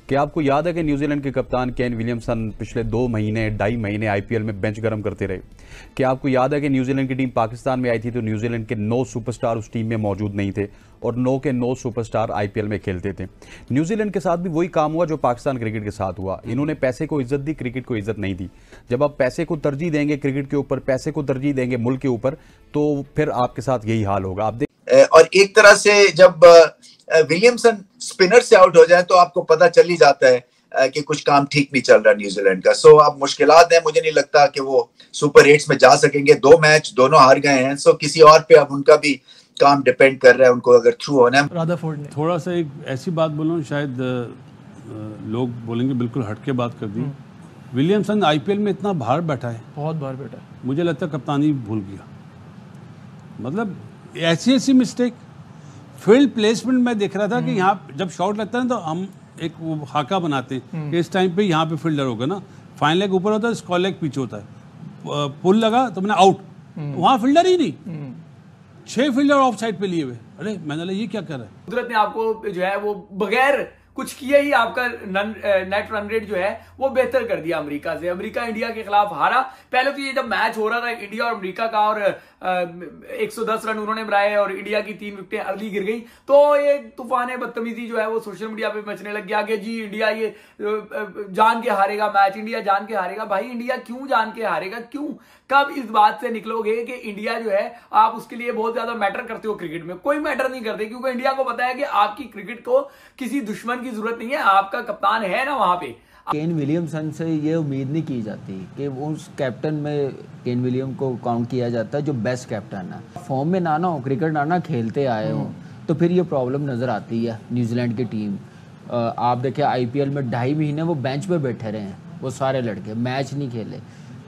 कि आपको याद है कि न्यूजीलैंड के कप्तान केन विलियमसन पिछले 2 महीने 2.5 महीने आईपीएल में बेंच गर्म करते रहे? कि आपको याद है कि न्यूजीलैंड की टीम पाकिस्तान में आई थी तो न्यूजीलैंड के 9 सुपरस्टार उस टीम में मौजूद नहीं थे और 9 के 9 सुपरस्टार आईपीएल में खेलते थे। न्यूजीलैंड के साथ भी वही काम हुआ जो पाकिस्तान क्रिकेट के साथ हुआ। इन्होंने पैसे को इज्जत दी, क्रिकेट को इज्जत नहीं दी। जब आप पैसे को तरजीह देंगे क्रिकेट के ऊपर, पैसे को तरजीह देंगे मुल्क के ऊपर, तो फिर आपके साथ यही हाल होगा। आप और एक तरह से जब विलियमसन स्पिनर से आउट हो जाए तो आपको पता चल ही जाता है कि कुछ काम ठीक नहीं चल रहा न्यूजीलैंड का। सो अब मुश्किलात है, मुझे नहीं लगता कि वो सुपर 8 में जा सकेंगे। 2 मैच दोनों हार गए हैं, सो किसी और पे अब उनका भी काम डिपेंड कर रहा है, उनको अगर थ्रू होना है। रादरफोर्ड ने थोड़ा सा एक ऐसी बात बोलूं, शायद लोग बोलेंगे बिल्कुल हट के बात कर दी। विलियमसन आईपीएल में इतना बाहर बैठा है, बहुत बाहर बैठा है, मुझे लगता है कप्तानी भूल गया। मतलब ऐसी मिस्टेक, फील्ड प्लेसमेंट में देख रहा था कि यहाँ जब शॉट लगता है ना तो हम एक वो हाका बनाते हैं कि इस टाइम पे यहाँ पे फील्डर होगा ना, फाइन लेग ऊपर होता है, स्क्वायर लेग पीछे होता है, पुल लगा तो मैंने आउट, वहाँ फील्डर ही नहीं, 6 फील्डर ऑफ साइड पे लिए हुए। अरे मैंने बोला ये क्या कर रहा है। कुदरत ने आपको जो है वो बगैर कुछ किए ही आपका नेट रन रेट जो है वो बेहतर कर दिया अमेरिका से। अमेरिका इंडिया के खिलाफ हारा। पहले तो ये जब मैच हो रहा था इंडिया और अमेरिका का, और 110 रन उन्होंने बनाए और इंडिया की 3 विकेटें अर्ली गिर गई, तो ये तूफान बदतमीजी जो है वो सोशल मीडिया पे मचने लग गया कि जी इंडिया ये जान के हारेगा मैच, इंडिया जान के हारेगा। भाई इंडिया क्यों जान के हारेगा? क्यों? कब इस बात से निकलोगे कि इंडिया जो है आप उसके लिए बहुत ज्यादा मैटर करते हो? क्रिकेट में कोई मैटर नहीं करते, क्योंकि इंडिया को पता है कि आपकी क्रिकेट को किसी दुश्मन की जरूरत नहीं है, आपका कप्तान है ना वहां पे। केन विलियमसन से ये उम्मीद नहीं की जाती कि उस कैप्टन में केन विलियम को काउंट किया जाता है जो बेस्ट कैप्टन है। फॉर्म में ना हो, क्रिकेट ना खेलते आए हो, तो फिर ये प्रॉब्लम नज़र आती है न्यूजीलैंड की टीम। आप देखिए आईपीएल में 2.5 महीने वो बेंच पे बैठे रहे हैं, वो सारे लड़के मैच नहीं खेले।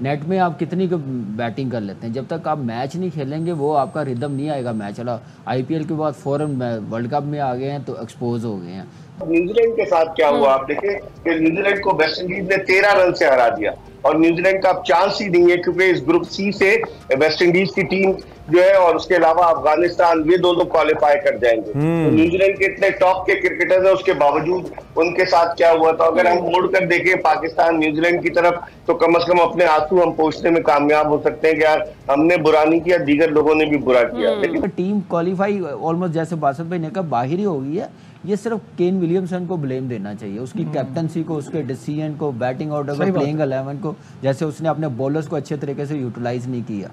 नेट में आप कितनी बैटिंग कर लेते हैं, जब तक आप मैच नहीं खेलेंगे वो आपका रिदम नहीं आएगा मैच वाला। आईपीएल के बाद फौरन वर्ल्ड कप में आ गए हैं तो एक्सपोज हो गए हैं। न्यूजीलैंड के साथ क्या हुआ आप देखें कि न्यूजीलैंड को वेस्ट इंडीज ने 13 रन से हरा दिया और न्यूजीलैंड का अब चांस ही नहीं है, क्योंकि इस ग्रुप सी से वेस्ट इंडीज की टीम जो है और उसके अलावा अफगानिस्तान, ये दोनों क्वालिफाई कर जाएंगे। तो न्यूजीलैंड के इतने टॉप के क्रिकेटर्स हैं, उसके बावजूद उनके साथ क्या हुआ। तो अगर हम मोड़ कर देखें पाकिस्तान न्यूजीलैंड की तरफ, तो कम से कम अपने आंसू हम पोंछने में कामयाब हो सकते हैं कि यार हमने बुरा नहीं किया, दीगर लोगों ने भी बुरा किया। लेकिन टीम क्वालिफाई ऑलमोस्ट जैसे बासत भाई ने कहा बाहर ही हो गई है। ये सिर्फ केन विलियमसन को ब्लेम देना चाहिए, उसकी कैप्टनसी को, उसके डिसीजन को, बैटिंग ऑर्डर को, प्लेइंग 11 को, जैसे उसने अपने बॉलर्स को अच्छे तरीके से यूटिलाइज नहीं किया।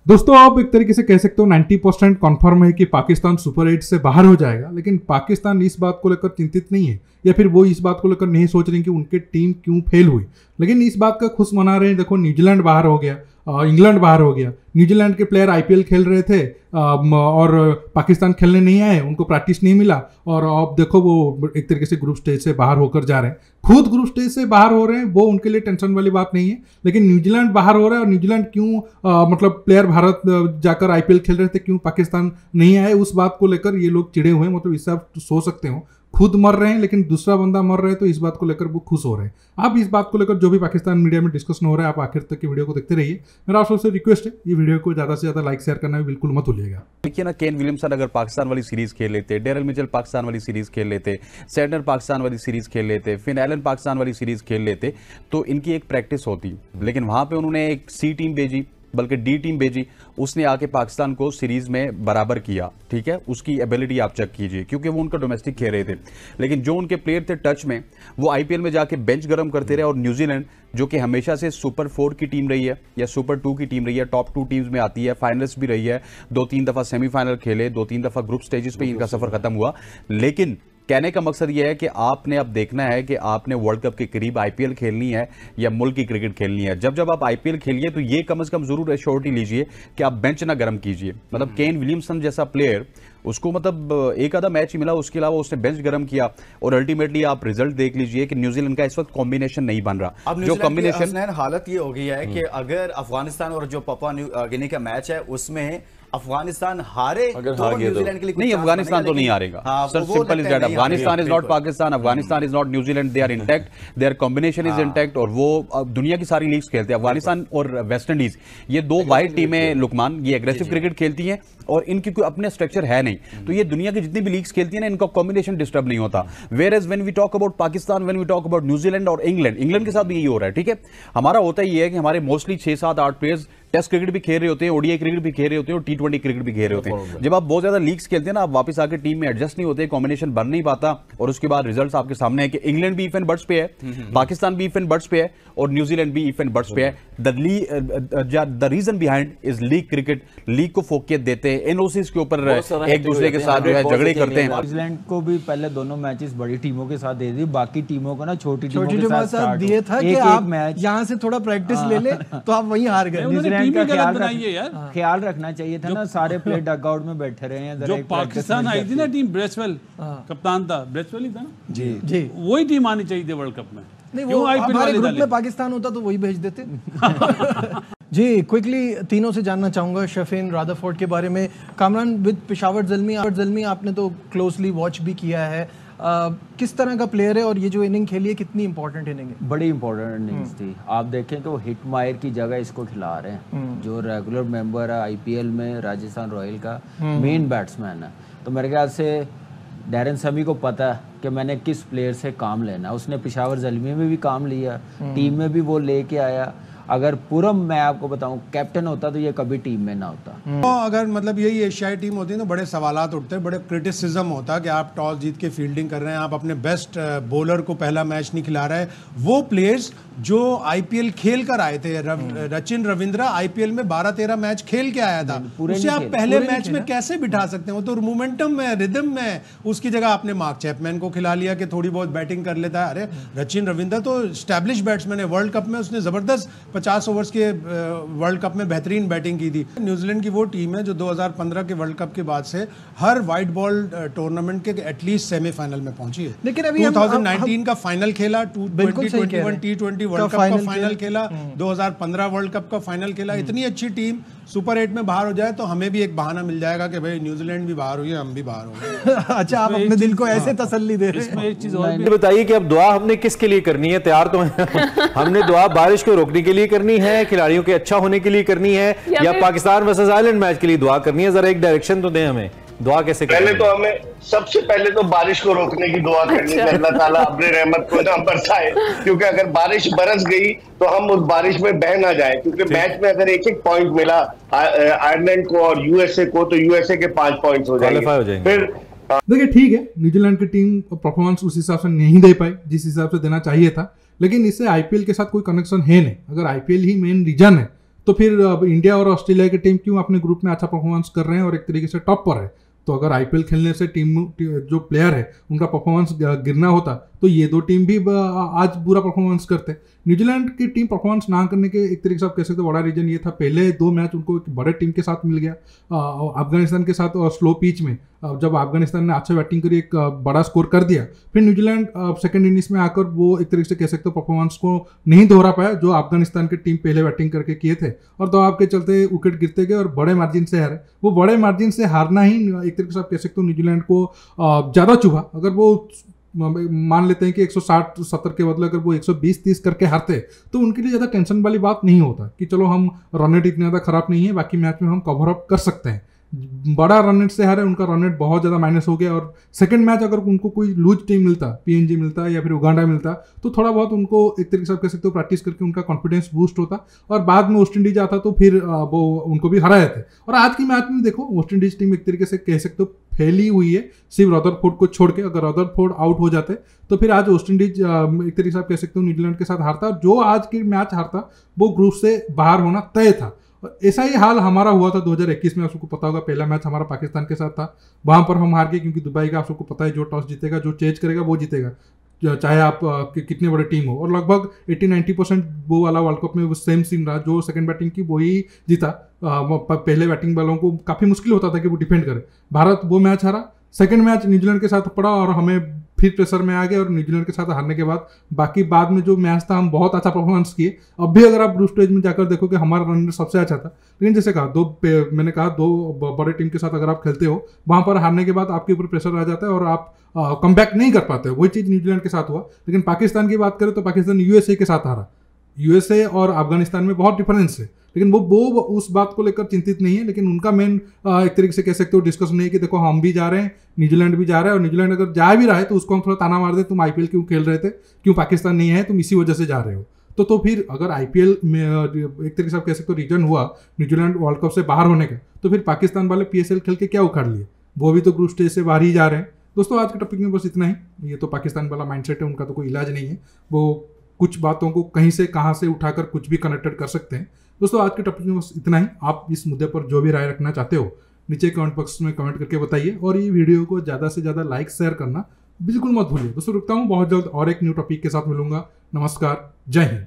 दोस्तों आप एक तरीके से कह सकते हो 90% कन्फर्म है कि पाकिस्तान सुपर 8 से बाहर हो जाएगा, लेकिन पाकिस्तान इस बात को लेकर चिंतित नहीं है, या फिर वो इस बात को लेकर नहीं सोच रहे कि उनके टीम क्यों फेल हुई, लेकिन इस बात का खुश मना रहे हैं। देखो न्यूजीलैंड बाहर हो गया, इंग्लैंड बाहर हो गया, न्यूजीलैंड के प्लेयर आईपीएल खेल रहे थे और पाकिस्तान खेलने नहीं आए, उनको प्रैक्टिस नहीं मिला, और अब देखो वो एक तरीके से ग्रुप स्टेज से बाहर होकर जा रहे हैं। खुद ग्रुप स्टेज से बाहर हो रहे हैं, वो उनके लिए टेंशन वाली बात नहीं है, लेकिन न्यूजीलैंड बाहर हो रहा है। और न्यूजीलैंड क्यों मतलब प्लेयर भारत जाकर आईपीएल खेल रहे थे, क्यों पाकिस्तान नहीं आए, उस बात को लेकर ये लोग चिड़े हुए हैं। मतलब इससे आप सोच सकते हो, खुद मर रहे हैं लेकिन दूसरा बंदा मर रहा है, तो इस बात को लेकर वो खुश हो रहे हैं। आप इस बात को लेकर जो भी पाकिस्तान मीडिया में डिस्कशन हो रहा है, आप आखिर तक की वीडियो को देखते रहिए। मेरा आप सबसे रिक्वेस्ट है, ये वीडियो को ज़्यादा से ज़्यादा लाइक शेयर करना भी बिल्कुल मत भूलिएगा। देखिए ना, केन विलियमसन अगर पाकिस्तान वाली सीरीज खेल लेते, डेरल मिचेल पाकिस्तान वाली सीरीज खेल लेते, सैडनर पाकिस्तान वाली सीरीज खेल लेते, फिन एलन पाकिस्तान वाली सीरीज खेल लेते, तो इनकी एक प्रैक्टिस होती। लेकिन वहां पे उन्होंने एक सी टीम भेजी, बल्कि डी टीम भेजी, उसने आके पाकिस्तान को सीरीज में बराबर किया। ठीक है, उसकी एबिलिटी आप चेक कीजिए, क्योंकि वो उनका डोमेस्टिक खेल रहे थे। लेकिन जो उनके प्लेयर थे टच में, वो आईपीएल में जाके बेंच गर्म करते रहे। और न्यूजीलैंड जो कि हमेशा से सुपर 4 की टीम रही है या सुपर 2 की टीम रही है, टॉप 2 टीम्स में आती है, फाइनलिस्ट भी रही है, 2-3 दफा सेमीफाइनल खेले, 2-3 दफा ग्रुप स्टेजेस पे इनका सफर खत्म हुआ। लेकिन कहने का मकसद यह है कि आपने अब देखना है कि आपने वर्ल्ड कप के करीब आईपीएल खेलनी है या मुल्क की क्रिकेट खेलनी है। जब जब आप आईपीएल खेलिए तो ये कम से कम जरूर एश्योरिटी लीजिए कि आप बेंच ना गर्म कीजिए। मतलब केन विलियमसन जैसा प्लेयर, उसको मतलब एक आधा मैच ही मिला, उसके अलावा उसने बेंच गर्म किया, और अल्टीमेटली आप रिजल्ट देख लीजिए कि न्यूजीलैंड का इस वक्त कॉम्बिनेशन नहीं बन रहा। अब जो कॉम्बिनेशन हालत ये हो गई है कि अगर अफगानिस्तान और जो पापुआ न्यू गिनी का मैच है उसमें अफगानिस्तान हारे अगर तो न्यूजीलैंड के लिए नहीं, अफगानिस्तान तो नहीं हारेगा sir, simple is that. Afghanistan is not Pakistan, Afghanistan is not New Zealand, they are intact, their combination is intact, और वो दुनिया की सारी लीग्स खेलते हैं। अफगानिस्तान और वेस्ट इंडीज ये दो वाइड टीमें लुकमान, ये एग्रेसिव क्रिकेट खेलती हैं और इनकी कोई अपने स्ट्रक्चर है नहीं, तो ये दुनिया की जितनी भी लीग्स खेलती है ना, इनका कॉम्बिनेशन डिस्टर्ब नहीं होता। Whereas when we talk about Pakistan, when we talk about New Zealand और इंग्लैंड के साथ भी यही हो रहा है, ठीक है। हमारा होता ही है कि हमारे मोस्टली 6, 7, 8 प्लेयर्स टेस्ट क्रिकेट भी खेल रहे होते हैं, ओडीआई क्रिकेट भी खेल रहे होते हैं और T20 क्रिकेट भी खेल रहे होते हैं। जब आप बहुत ज्यादा लीग्स खेलते हैं ना, आप वापस आके टीम में एडजस्ट नहीं होते, कॉम्बिनेशन बन नहीं पाता, और उसके बाद रिजल्ट्स आपके सामने है कि इंग्लैंड भी इफ एंड बर्ड्स पे है, पाकिस्तान भी इफ एंड बर्ड्स पे है और न्यूजीलैंड भी इफ एंड बर्ड्स पे है। The reason behind is league cricket, league को फोकियत देते हैं, एनओसीज के ऊपर एक दूसरे के साथ जो है झगड़े करते हैं। न्यूजीलैंड को भी पहले दोनों मैचेस बड़ी टीमों के साथ दे दी, बाकी टीमों को ना छोटी टीमों के साथ दिए था कि आप यहाँ से थोड़ा प्रैक्टिस ले ले, तो आप वहीं हार गए। न्यूजीलैंड का ख्याल रखना चाहिए था ना, सारे प्लेयर डगआउट में बैठे रहे हैं। जो पाकिस्तान आई थी ना टीम, ब्रेसवेल कप्तान था, ब्रेसवेल ही था ना जी, वही टीम आनी चाहिए थी वर्ल्ड कप में। नहीं, वो हमारे ग्रुप में पाकिस्तान होता तो वही भेज देते। जी, क्विकली तीनों से जानना चाहूंगा शफीन रादरफोर्ड के बारे में। कामरान, विद पेशावर ज़ल्मी आपने तो क्लोजली वॉच भी किया है, किस तरह का प्लेयर है और ये जो इनिंग खेली है कितनी इंपॉर्टेंट इनिंग है? बड़ी इंपॉर्टेंट इनिंग्स थी। आप देखें तो हिटमायर की जगह इसको खिला रहे हैं, जो रेगुलर मेंबर है आईपीएल में राजस्थान रॉयल का मेन बैट्समैन है। तो मेरे ख्याल से डैरन समी को पता है कि मैंने किस प्लेयर से काम लेना है। उसने पेशावर ज़ल्मी में भी काम लिया, टीम में भी वो लेके आया। अगर पूरम मैं आपको बताऊं कैप्टन होता तो ये कभी टीम में ना होता। तो अगर मतलब यही एशियाई टीम होती है तो बड़े सवालात उठते हैं, बड़े क्रिटिसिज्म होता कि आप टॉस जीत के फील्डिंग कर रहे हैं, आप अपने बेस्ट बॉलर को पहला मैच नहीं खिला रहे। वो प्लेयर्स जो आईपीएल खेल कर आए थे, रचिन रविंद्रा आईपीएल में 12-13 मैच खेल के आया था, उसे आप पहले मैच में कैसे बिठा सकते हैं? वो तो मोमेंटम में, रिदम में, उसकी जगह आपने मार्क चैपमैन को खिला लिया कि थोड़ी बहुत बैटिंग कर लेता है। अरे रचिन रविंद्रा तो स्टैब्लिश बैट्समैन है, वर्ल्ड कप में उसने जबरदस्त 50 ओवर्स के वर्ल्ड कप में बेहतरीन बैटिंग की थी। न्यूजीलैंड की वो टीम है जो 2015 के वर्ल्ड कप के बाद से हर वाइट बॉल टूर्नामेंट के एटलीस्ट सेमीफाइनल में पहुंची है। लेकिन अभी 2019 का फाइनल खेला, 2021 T20 वर्ल्ड कप का फाइनल खेला, 2015 वर्ल्ड कप का फाइनल खेला। इतनी अच्छी टीम सुपर 8 में बाहर हो जाए तो हमें भी एक बहाना मिल जाएगा कि भाई न्यूजीलैंड भी बाहर हुई है, हम भी बाहर हो गए। अच्छा, आप अपने दिल को ऐसे तसल्ली दे रहे हैं। एक चीज और भी बताइए कि अब दुआ हमने किसके लिए करनी है? तैयार तो हमने दुआ बारिश को रोकने के लिए करनी है, खिलाड़ियों के अच्छा होने के लिए करनी है, या पाकिस्तान वर्सेस आयरलैंड मैच के लिए दुआ करनी है? जरा एक डायरेक्शन तो दें हमें, दुआ कैसे पहले तो हमें सबसे पहले तो बारिश को रोकने की दुआ करनी है, अल्लाह ताला अपने रहमत को ना बरसाए, क्योंकि अगर बारिश बरस गई तो हम उस बारिश में बह ना जाए। क्योंकि मैच में अगर एक पॉइंट मिला आयरलैंड को और यूएसए को तो यूएसए के 5 पॉइंट्स हो जाएंगे। फिर देखिए, ठीक है, न्यूजीलैंड की टीम परफॉर्मेंस उस हिसाब से नहीं दे पाई जिस हिसाब से देना चाहिए था, लेकिन इससे आईपीएल के साथ कोई कनेक्शन है नहीं। अगर आईपीएल ही मेन रीजन है तो फिर इंडिया और ऑस्ट्रेलिया की टीम क्यों अपने ग्रुप में अच्छा परफॉर्मेंस कर रहे हैं और एक तरीके से टॉप पर है? तो अगर आईपीएल खेलने से टीम जो प्लेयर है उनका परफॉर्मेंस गिरना होता तो ये दो टीम भी आज बुरा परफॉर्मेंस करते। न्यूजीलैंड की टीम परफॉर्मेंस ना करने के एक तरीके से आप कह सकते हो बड़ा रीजन ये था, पहले 2 मैच उनको एक बड़े टीम के साथ मिल गया, अफगानिस्तान के साथ स्लो पिच में। जब अफगानिस्तान ने अच्छा बैटिंग करी, एक बड़ा स्कोर कर दिया, फिर न्यूजीलैंड सेकंड इनिंग्स में आकर वो एक तरीके से कह सकते हो परफॉर्मेंस को नहीं दोहरा पाया जो अफगानिस्तान की टीम पहले बैटिंग करके किए थे, और तो आपके चलते विकेट गिरते गए और बड़े मार्जिन से हारे। वो बड़े मार्जिन से हारना ही एक तरीके से आप कह सकते हो न्यूजीलैंड को ज़्यादा चुभा। अगर वो मान लेते हैं कि 160-70 के बदले अगर वो 120-30 करके हारते तो उनके लिए ज़्यादा टेंशन वाली बात नहीं होता कि चलो हम रन रेट इतना ज़्यादा खराब नहीं है, बाकी मैच में हम कवर अप कर सकते हैं। बड़ा रन रेट से हारे, उनका रन रेट बहुत ज़्यादा माइनस हो गया, और सेकंड मैच अगर उनको कोई लूज टीम मिलता, पीएनजी मिलता या फिर उगांडा मिलता, तो थोड़ा बहुत उनको एक तरीके से आप कह सकते हो प्रैक्टिस करके उनका कॉन्फिडेंस बूस्ट होता, और बाद में वेस्ट इंडीज आता तो फिर वो उनको भी हराए थे। और आज की मैच में देखो वेस्ट इंडीज टीम एक तरीके से कह सकते हो फैली हुई है, सिर्फ रदरफोर्ड को छोड़ के। अगर रदरफोर्ड आउट हो जाते तो फिर आज वेस्ट इंडीज एक तरीके से आप कह सकते हो न्यूजीलैंड के साथ हारता, जो आज की मैच हारता वो ग्रुप से बाहर होना तय था। ऐसा ही हाल हमारा हुआ था 2021 में, आप सबको पता होगा, पहला मैच हमारा पाकिस्तान के साथ था, वहां पर हम हार गए क्योंकि दुबई का आप सबको पता है जो टॉस जीतेगा, जो चेज करेगा वो जीतेगा, चाहे आप कितने बड़े टीम हो। और लगभग 80-90% वो वाला वर्ल्ड कप में वो सेम सीन रहा, जो सेकंड बैटिंग की वही जीता। पहले बैटिंग वालों को काफ़ी मुश्किल होता था कि वो डिफेंड करे। भारत वो मैच हारा, सेकंड मैच न्यूजीलैंड के साथ पड़ा और हमें फिर प्रेशर में आ गए और न्यूजीलैंड के साथ हारने के बाद बाद में जो मैच था हम बहुत अच्छा परफॉर्मेंस किए। अब भी अगर आप ग्रुप स्टेज में जाकर देखो कि हमारा रन रेट सबसे अच्छा था, लेकिन जैसे कहा मैंने कहा दो बड़े टीम के साथ अगर आप खेलते हो वहां पर हारने के बाद आपके ऊपर प्रेशर आ जाता है और आप कम बैक नहीं कर पाते। वही चीज़ न्यूजीलैंड के साथ हुआ। लेकिन पाकिस्तान की बात करें तो पाकिस्तान यूएसए के साथ हारा। यूएसए और अफगानिस्तान में बहुत डिफरेंस है, लेकिन वो उस बात को लेकर चिंतित नहीं है। लेकिन उनका मेन एक तरीके से कह सकते हो डिस्कशन नहीं है कि देखो हम भी जा रहे हैं, न्यूजीलैंड भी जा रहा है, और न्यूजीलैंड अगर जा भी रहा है तो उसको हम थोड़ा ताना मार दे, तुम आईपीएल क्यों खेल रहे थे, क्यों पाकिस्तान नहीं है, तुम इसी वजह से जा रहे हो। तो फिर अगर आईपीएल में एक तरीके से आप कह सकते हो रीजन हुआ न्यूजीलैंड वर्ल्ड कप से बाहर होने का, तो फिर पाकिस्तान वाले पीएसएल खेल के क्या उखाड़ लिए, वो भी तो ग्रुप स्टेज से बाहर ही जा रहे हैं। दोस्तों आज के टॉपिक में बस इतना ही। ये तो पाकिस्तान वाला माइंडसेट है, उनका तो कोई इलाज नहीं है, वो कुछ बातों को कहीं से कहाँ से उठाकर कुछ भी कनेक्टेड कर सकते हैं। दोस्तों आज के टॉपिक में बस इतना ही। आप इस मुद्दे पर जो भी राय रखना चाहते हो नीचे कमेंट बॉक्स में कमेंट करके बताइए, और ये वीडियो को ज़्यादा से ज़्यादा लाइक शेयर करना बिल्कुल मत भूलिए। दोस्तों रुकता हूँ, बहुत जल्द और एक न्यू टॉपिक के साथ मिलूंगा। नमस्कार, जय हिंद।